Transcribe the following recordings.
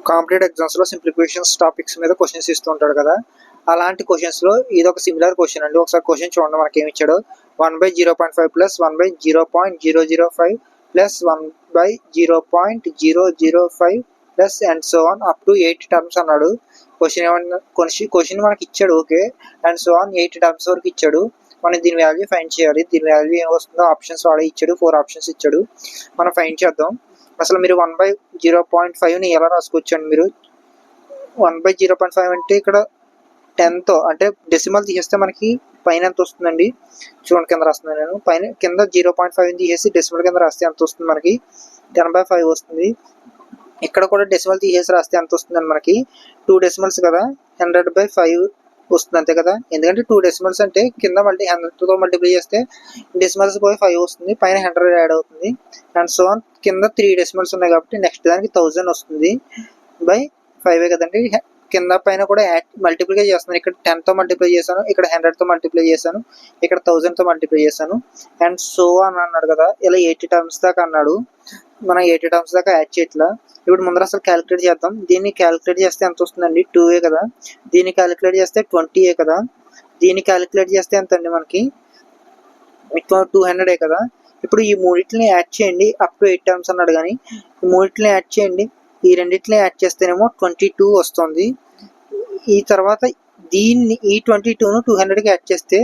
Competitive ఎగ్జామ్స్లో simplifications topics మీద questions ఇస్తూ ఉంటాడు కదా, అలాంటి క్వశ్చన్స్లో ఇది ఒక సిమిలర్ క్వశ్చన్ అండి. ఒకసారి క్వశ్చన్ చూడండి, మనకి ఏమి ఇచ్చాడు. 1/0.5 plus 1/0.005 plus 1/0.005 plus and so on up to 8 terms అన్నాడు. క్వశ్చన్ మనకి ఇచ్చాడు, okay, and so on 8 terms వరకు ఇచ్చాడు. మనం దీని వాల్యూ ఫైండ్ చేయాలి. దీని వాల్యూ ఏం వస్తుందో ఆప్షన్స్ వాడే ఇచ్చాడు, 4 ఆప్షన్స్ ఇచ్చాడు. మనం ఫైండ్ చేద్దాం. అసలు మీరు 1/0.5ని ఎలా రాసుకోవచ్చండి? మీరు 1/0.5 అంటే ఇక్కడ 10తో అంటే డెసిమల్ తీసేస్తే మనకి పైన ఎంత వస్తుందండి? చూడండి, కింద రాస్తున్నాను నేను. పైన కింద 0.5 తీసేసి డెసిమల్ కింద రాస్తే ఎంత వస్తుంది? మనకి 10/5 వస్తుంది. ఇక్కడ కూడా డెసిమల్ తీసేసి రాస్తే ఎంత వస్తుందండి? మనకి 2 డెసిమల్స్ కదా, 100/5 వస్తుంది, అంతే కదా. ఎందుకంటే 2 డెసిమల్స్ అంటే కింద మళ్ళీ 100తో మల్టిప్లై చేస్తే డెసిమల్స్ పోయి 5 వస్తుంది, పైన 100 యాడ్ అవుతుంది. అండ్ సో ఆన్ కింద 3 డెసిమల్స్ ఉన్నాయి కాబట్టి నెక్స్ట్ దానికి 1000 వస్తుంది బై 5 కదండి. కింద పైన కూడా మల్టిప్లై చేస్తున్నాను. ఇక్కడ 10తో మల్టిప్లై చేశాను, ఇక్కడ 100తో మల్టిప్లై చేశాను, ఇక్కడ 1000తో మల్టిప్లై చేశాను. అండ్ సో అని అన్నాడు కదా, ఇలా 80 టర్మ్స్ దాకా అన్నాడు. మనం 80 టర్మ్స్ దాకా యాడ్ చేయట్లా. ఇప్పుడు ముందర అసలు క్యాలిక్యులేట్ చేద్దాం. దీన్ని క్యాలిక్యులేట్ చేస్తే ఎంత వస్తుందండి? 2a కదా. దీన్ని క్యాలిక్యులేట్ చేస్తే 20a కదా. దీన్ని క్యాలిక్యులేట్ చేస్తే ఎంత అండి? మనకి 200 కదా. ఇప్పుడు ఈ మూడింటిని యాడ్ చేయండి, అప్ టు 8 టర్మ్స్ అన్నాడు. కానీ ఈ మూడింటిని యాడ్ చేయండి, ఈ రెండింటిని యాడ్ చేస్తేనేమో 22 వస్తుంది. ఈ తర్వాత దీన్ని ఈ 22ను 200కి యాడ్ చేస్తే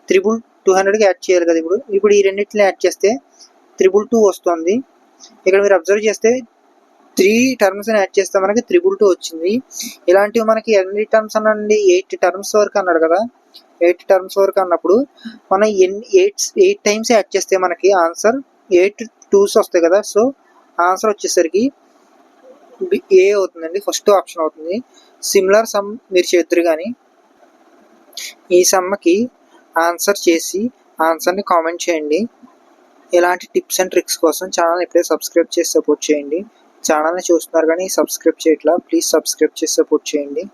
200కి యాడ్ చేయాలి కదా. ఇప్పుడు ఈ రెండింటిని యాడ్ చేస్తే 222 వస్తుంది. ఇక్కడ మీరు అబ్జర్వ్ చేస్తే 3 టర్మ్స్ని యాడ్ చేస్తే మనకి 222 వచ్చింది. ఇలాంటివి మనకి ఎన్ని టర్మ్స్ అన్నాడండి? 8 టర్మ్స్ వరకు అన్నాడు కదా. 8 టర్మ్స్ వరకు అన్నప్పుడు మనం 8 టైమ్స్ యాడ్ చేస్తే మనకి ఆన్సర్ 8 2s వస్తాయి కదా. సో ఆన్సర్ వచ్చేసరికి ఏ అవుతుందండి, ఫస్ట్ ఆప్షన్ అవుతుంది. సిమిలర్ సమ్ మీరు చేద్దరు కానీ ఈ సమ్మకి ఆన్సర్ చేసి ఆన్సర్ని కామెంట్ చేయండి. ఇలాంటి టిప్స్ అండ్ ట్రిక్స్ కోసం ఛానల్ ఇప్పుడే సబ్స్క్రైబ్ చేసి సపోర్ట్ చేయండి. ఛానల్ని చూస్తున్నారు కానీ సబ్స్క్రైబ్ చేయట్లా, ప్లీజ్ సబ్స్క్రైబ్ చేసి సపోర్ట్ చేయండి.